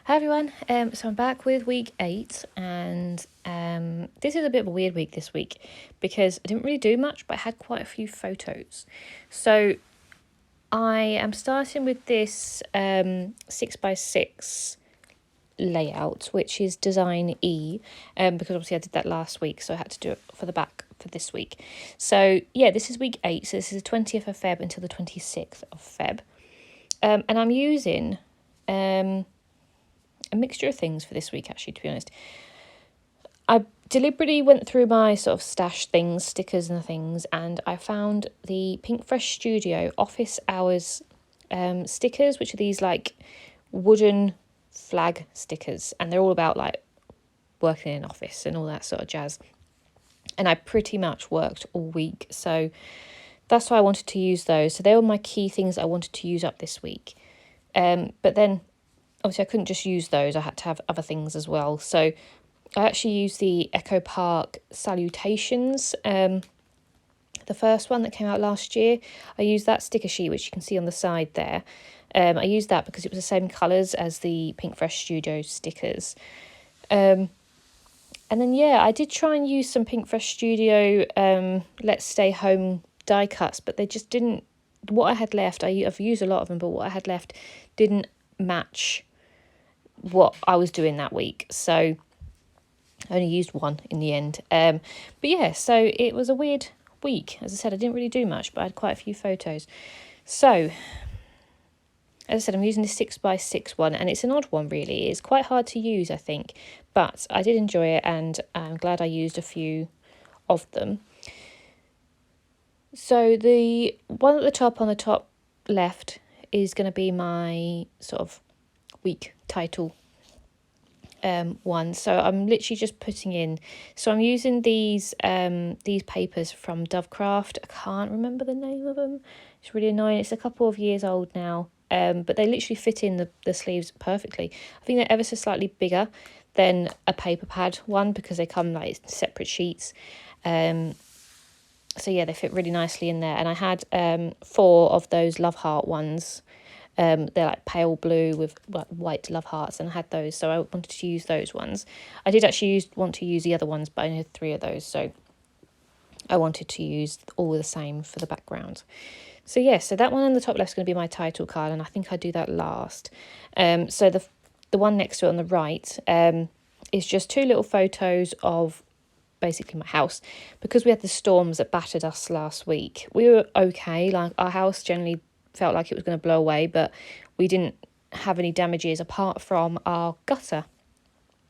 Hi everyone, so I'm back with week 8 and this is a bit of a weird week this week because I didn't really do much but I had quite a few photos. So I am starting with this 6x6 layout, which is design E, because obviously I did that last week, so I had to do it for the back for this week. So yeah, this is week 8, so this is the 20th of Feb until the 26th of Feb. And I'm using a mixture of things for this week, actually, to be honest. I deliberately went through my sort of stash things, stickers and things, and I found the Pink Fresh Studio office hours stickers, which are these like wooden flag stickers, and they're all about like working in an office and all that sort of jazz. And I pretty much worked all week, so that's why I wanted to use those. So they were my key things I wanted to use up this week. But then obviously I couldn't just use those, I had to have other things as well. So I actually used the Echo Park Salutations, the first one that came out last year. I used that sticker sheet, which you can see on the side there. I used that because it was the same colours as the Pink Fresh Studio stickers. And then, yeah, I did try and use some Pink Fresh Studio Let's Stay Home die cuts, but they just didn't, what I had left, I've used a lot of them, but what I had left didn't match what I was doing that week. So I only used one in the end. But yeah, so it was a weird week. As I said, I didn't really do much, but I had quite a few photos. So, as I said, I'm using this 6x6 one, and it's an odd one, really. It's quite hard to use, I think, but I did enjoy it, and I'm glad I used a few of them. So the one at the top on the top left is going to be my sort of week title one. So I'm literally just putting in, so I'm using these papers from Dovecraft. I can't remember the name of them. It's really annoying. It's a couple of years old now, but they literally fit in the sleeves perfectly. I think they're ever so slightly bigger than a paper pad one because they come like separate sheets. So yeah, they fit really nicely in there. And I had 4 of those Love Heart ones. They're like pale blue with like white love hearts, and I had those, so I wanted to use those ones. I did actually want to use the other ones, but I only had 3 of those, so I wanted to use all the same for the background. So yeah, so that one on the top left is going to be my title card, and I think I do that last. So the one next to it on the right is just 2 little photos of basically my house, because we had the storms that battered us last week. We were okay, like our house generally felt like it was going to blow away, but we didn't have any damages apart from our gutter.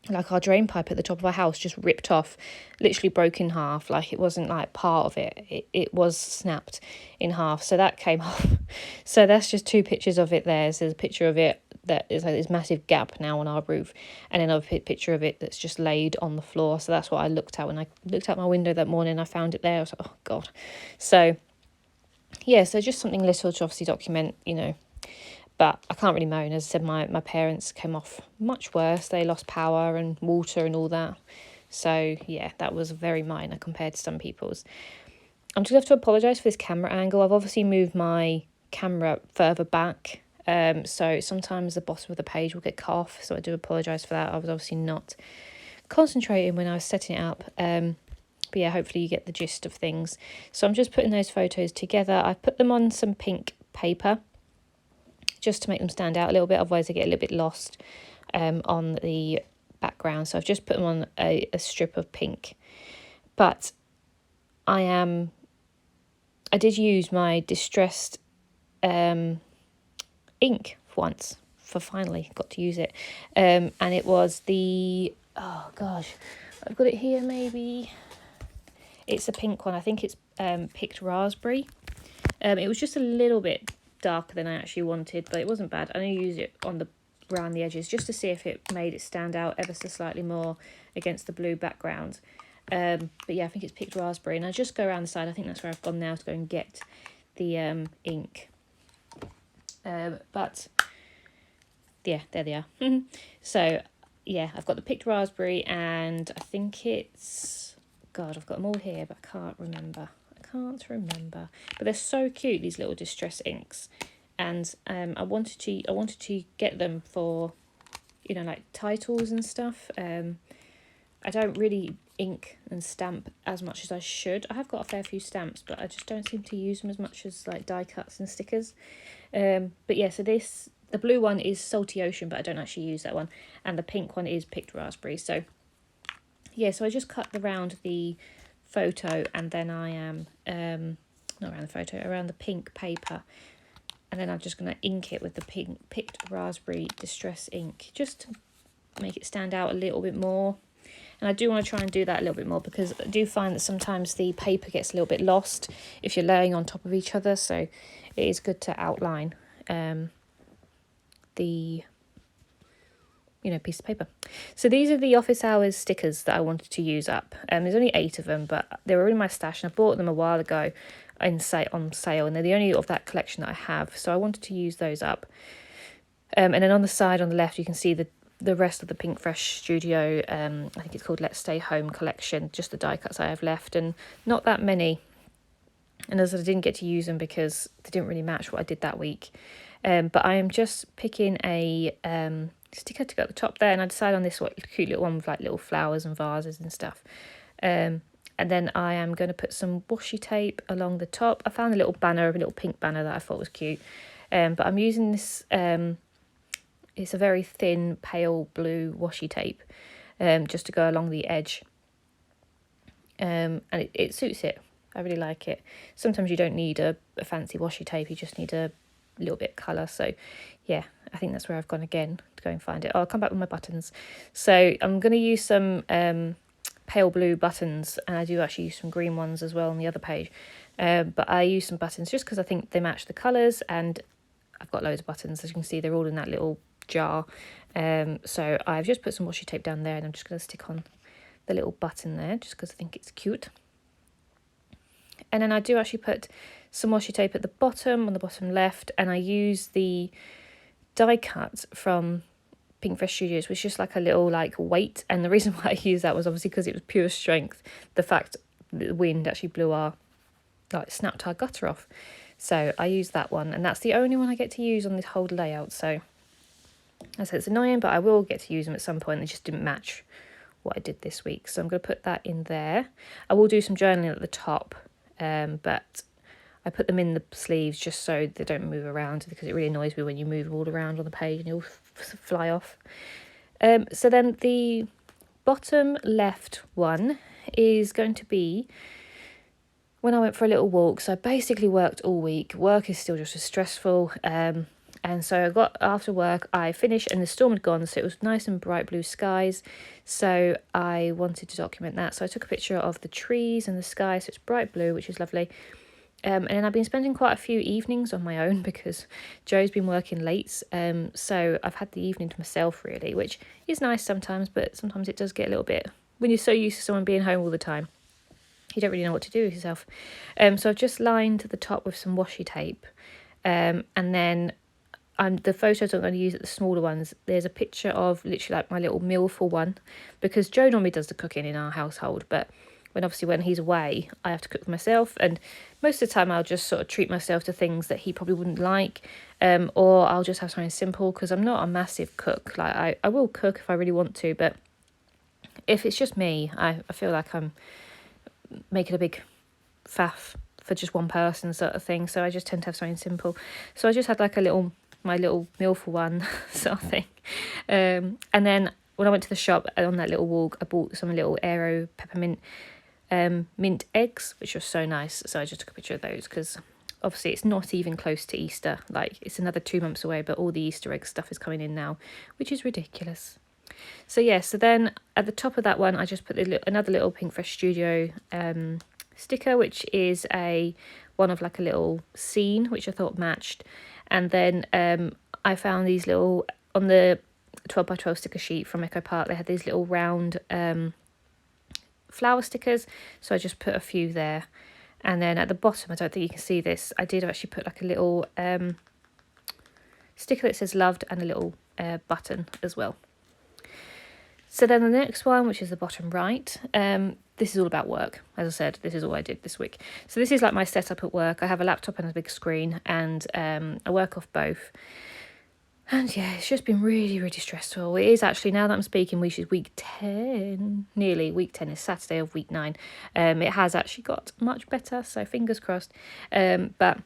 Like our drain pipe at the top of our house just ripped off, literally broke in half. Like it wasn't like part of it was snapped in half, so that came off. So that's just 2 pictures of it there. So there's a picture of it that is like this massive gap now on our roof, and another picture of it that's just laid on the floor. So that's what I looked at when I looked out my window that morning. I found it there. I was like, oh god. So yeah, so just something little to obviously document, but I can't really moan. As I said, my parents came off much worse. They lost power and water and all that. So yeah, that was very minor compared to some people's. I'm just going to have to apologise for this camera angle. I've obviously moved my camera further back. So sometimes the bottom of the page will get cut off. So I do apologise for that. I was obviously not concentrating when I was setting it up. But yeah, hopefully you get the gist of things. So I'm just putting those photos together. I've put them on some pink paper just to make them stand out a little bit. Otherwise they get a little bit lost on the background. So I've just put them on a strip of pink. But I did use my distressed ink once. For finally got to use it. And it was the, oh gosh, I've got it here maybe. It's a pink one. I think it's picked raspberry. It was just a little bit darker than I actually wanted, but it wasn't bad. I only used it around the edges just to see if it made it stand out ever so slightly more against the blue background. But yeah, I think it's picked raspberry, and I just go around the side. I think that's where I've gone now to go and get the ink. But yeah, there they are. So yeah, I've got the picked raspberry, and I think it's, God, I've got them all here, but I can't remember. But they're so cute, these little distress inks, and I wanted to get them for you know, like titles and stuff. I don't really ink and stamp as much as I should. I have got a fair few stamps, but I just don't seem to use them as much as like die cuts and stickers. But yeah, so the blue one is Salty Ocean, but I don't actually use that one. And the pink one is Picked Raspberry. So yeah, so I just cut around the photo, and then I am, not around the photo, around the pink paper. And then I'm just going to ink it with the Picked Raspberry Distress ink, just to make it stand out a little bit more. And I do want to try and do that a little bit more, because I do find that sometimes the paper gets a little bit lost if you're laying on top of each other. So it is good to outline the piece of paper. So these are the office hours stickers that I wanted to use up. There's only 8 of them, but they were in my stash and I bought them a while ago on sale, and they're the only of that collection that I have. So I wanted to use those up. And then on the side on the left, you can see the rest of the Pink Fresh Studio, I think it's called Let's Stay Home collection, just the die cuts I have left, and not that many. And as I didn't get to use them because they didn't really match what I did that week. But I am just picking a sticker to go at the top there, and I decided on this cute little one with like little flowers and vases and stuff. And then I am going to put some washi tape along the top. I found a little pink banner that I thought was cute. But I'm using this, it's a very thin pale blue washi tape, just to go along the edge. And it suits it. I really like it. Sometimes you don't need a fancy washi tape, you just need a little bit of colour. So yeah, I think that's where I've gone again to go and find it. I'll come back with my buttons. So I'm going to use some pale blue buttons, and I do actually use some green ones as well on the other page. But I use some buttons just because I think they match the colours, and I've got loads of buttons. As you can see, they're all in that little jar. So I've just put some washi tape down there, and I'm just going to stick on the little button there just because I think it's cute. And then I do actually put some washi tape at the bottom, on the bottom left, and I use the die cut from Pink Fresh Studios, which is just like a little weight. And the reason why I used that was obviously because it was pure strength. The fact that the wind actually snapped our gutter off. So I used that one, and that's the only one I get to use on this whole layout. So I said it's annoying, but I will get to use them at some point. They just didn't match what I did this week. So I'm going to put that in there. I will do some journaling at the top, but I put them in the sleeves just so they don't move around, because it really annoys me when you move all around on the page and you'll fly off. So then the bottom left one is going to be when I went for a little walk. So I basically worked all week. Work is still just as stressful. And so I got after work, I finished and the storm had gone, so it was nice and bright blue skies. So I wanted to document that. So I took a picture of the trees and the sky, so it's bright blue, which is lovely. And then I've been spending quite a few evenings on my own because Joe's been working late. So I've had the evening to myself really, which is nice sometimes, but sometimes it does get a little bit, when you're so used to someone being home all the time, you don't really know what to do with yourself. So I've just lined the top with some washi tape. And then the photos I'm going to use, the smaller ones, there's a picture of literally like my little meal for one, because Joe normally does the cooking in our household, but when he's away, I have to cook for myself, and most of the time I'll just sort of treat myself to things that he probably wouldn't like, or I'll just have something simple, because I'm not a massive cook. Like I will cook if I really want to, but if it's just me, I feel like I'm making a big faff for just one person sort of thing, so I just tend to have something simple. So I just had like my little meal for one sort of thing. And then when I went to the shop on that little walk, I bought some little Aero peppermint mint eggs, which were so nice. So I just took a picture of those, because obviously it's not even close to Easter. Like, it's another 2 months away, but all the Easter egg stuff is coming in now, which is ridiculous. So yeah, so then at the top of that one, I just put another little Pink Fresh Studio sticker, which is one of like a little scene, which I thought matched. And then I found these little, on the 12 by 12 sticker sheet from Echo Park, they had these little round flower stickers, so I just put a few there. And then at the bottom, I don't think you can see this, I did actually put like a little sticker that says loved, and a little button as well. So then the next one, which is the bottom right, this is all about work. As I said, this is all I did this week. So this is like my setup at work. I have a laptop and a big screen, and I work off both. And yeah, it's just been really, really stressful. It is actually, now that I'm speaking, which is week 10, nearly week 10 is Saturday of week 9. It has actually got much better, so fingers crossed. But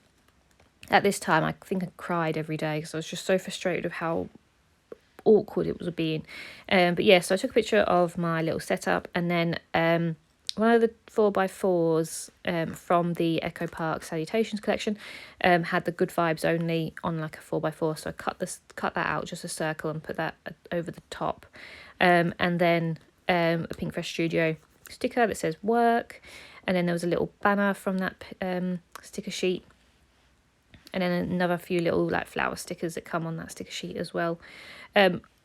at this time, I think I cried every day because I was just so frustrated with how awkward it was being. But yeah, so I took a picture of my little setup, and then one of the 4x4s from the Echo Park Salutations collection had the Good Vibes Only on like a 4x4, so I cut that out, just a circle, and put that over the top. And then a Pink Fresh Studio sticker that says work, and then there was a little banner from that sticker sheet, and then another few little like flower stickers that come on that sticker sheet as well.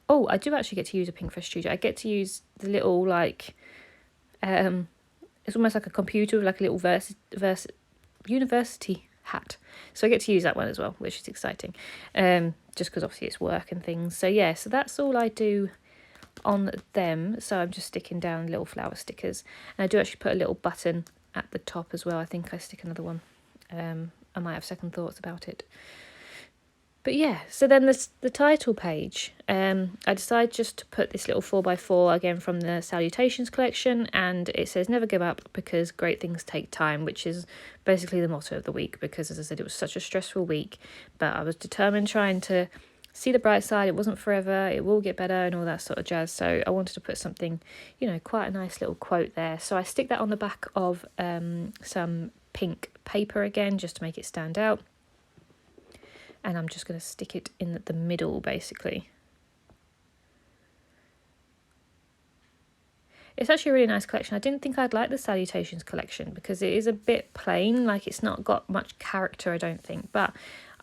Oh, I do actually get to use a Pink Fresh Studio. I get to use the little like it's almost like a computer with like a little university hat. So I get to use that one as well, which is exciting. Just because obviously it's work and things. So yeah, so that's all I do on them. So I'm just sticking down little flower stickers. And I do actually put a little button at the top as well. I think I stick another one. I might have second thoughts about it. But yeah, so then the title page, I decided just to put this little 4x4 again from the Salutations collection, and it says never give up because great things take time, which is basically the motto of the week, because as I said, it was such a stressful week, but I was determined trying to see the bright side. It wasn't forever, it will get better and all that sort of jazz. So I wanted to put something, quite a nice little quote there. So I stick that on the back of some pink paper again, just to make it stand out. And I'm just going to stick it in the middle, basically. It's actually a really nice collection. I didn't think I'd like the Salutations collection because it is a bit plain, like it's not got much character, I don't think. But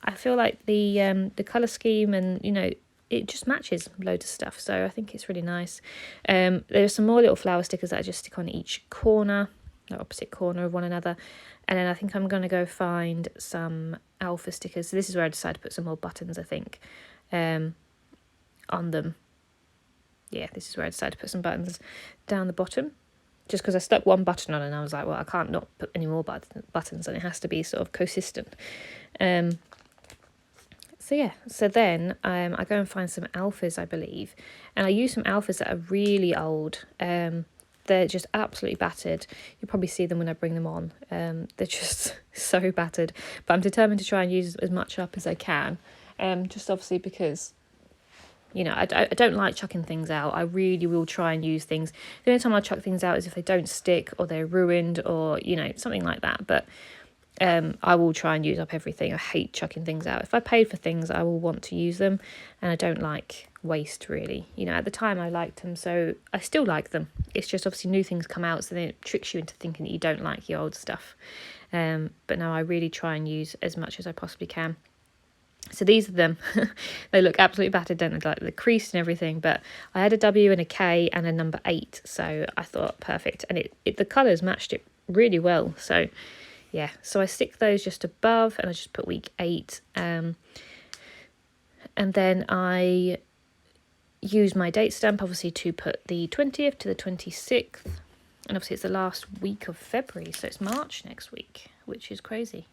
I feel like the colour scheme and, it just matches loads of stuff. So I think it's really nice. There's some more little flower stickers that I just stick on each corner, the opposite corner of one another. And then I think I'm going to go find some alpha stickers. So this is where I decided to put some more buttons, I think, on them. Yeah, this is where I decided to put some buttons down the bottom. Just because I stuck one button on and I was like, well, I can't not put any more buttons, and it has to be sort of consistent. So yeah, so then I go and find some alphas, I believe. And I use some alphas that are really old. They're just absolutely battered. You'll probably see them when I bring them on. They're just so battered. But I'm determined to try and use as much up as I can. Just obviously because, I don't like chucking things out. I really will try and use things. The only time I chuck things out is if they don't stick or they're ruined or, something like that. But I will try and use up everything. I hate chucking things out. If I paid for things, I will want to use them. And I don't like waste, really. At the time I liked them, so I still like them. It's just obviously new things come out, so then it tricks you into thinking that you don't like your old stuff. But no, I really try and use as much as I possibly can. So these are them. They look absolutely battered, don't they? Like the crease and everything, but I had a W and a K and a number 8, so I thought perfect. And the colours matched it really well, so yeah. So I stick those just above, and I just put week 8. And then I use my date stamp, obviously, to put the 20th to the 26th. And obviously it's the last week of February, so it's March next week, which is crazy.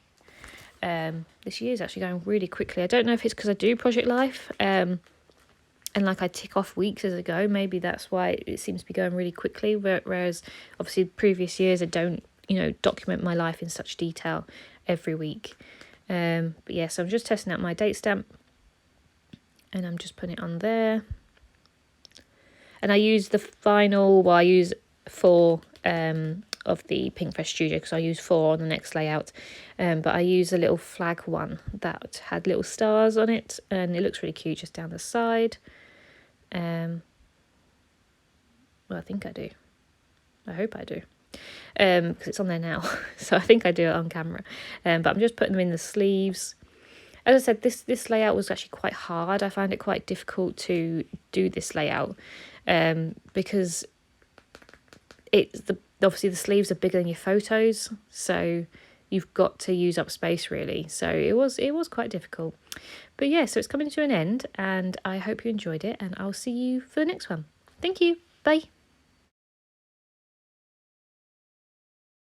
This year is actually going really quickly. I don't know if it's because I do Project Life, and like I tick off weeks as I go. Maybe that's why it seems to be going really quickly, whereas obviously previous years I don't, document my life in such detail every week. But yeah, so I'm just testing out my date stamp, and I'm just putting it on there. And I use I use 4 of the Pink Fresh Studio, because I use 4 on the next layout. But I use a little flag one that had little stars on it, and it looks really cute just down the side. Well, I think I do. I hope I do. Because it's on there now. So I think I do it on camera. But I'm just putting them in the sleeves. As I said, this layout was actually quite hard. I found it quite difficult to do this layout, because obviously the sleeves are bigger than your photos, so you've got to use up space, really. So it was quite difficult. But yeah, so it's coming to an end, and I hope you enjoyed it, and I'll see you for the next one. Thank you. Bye.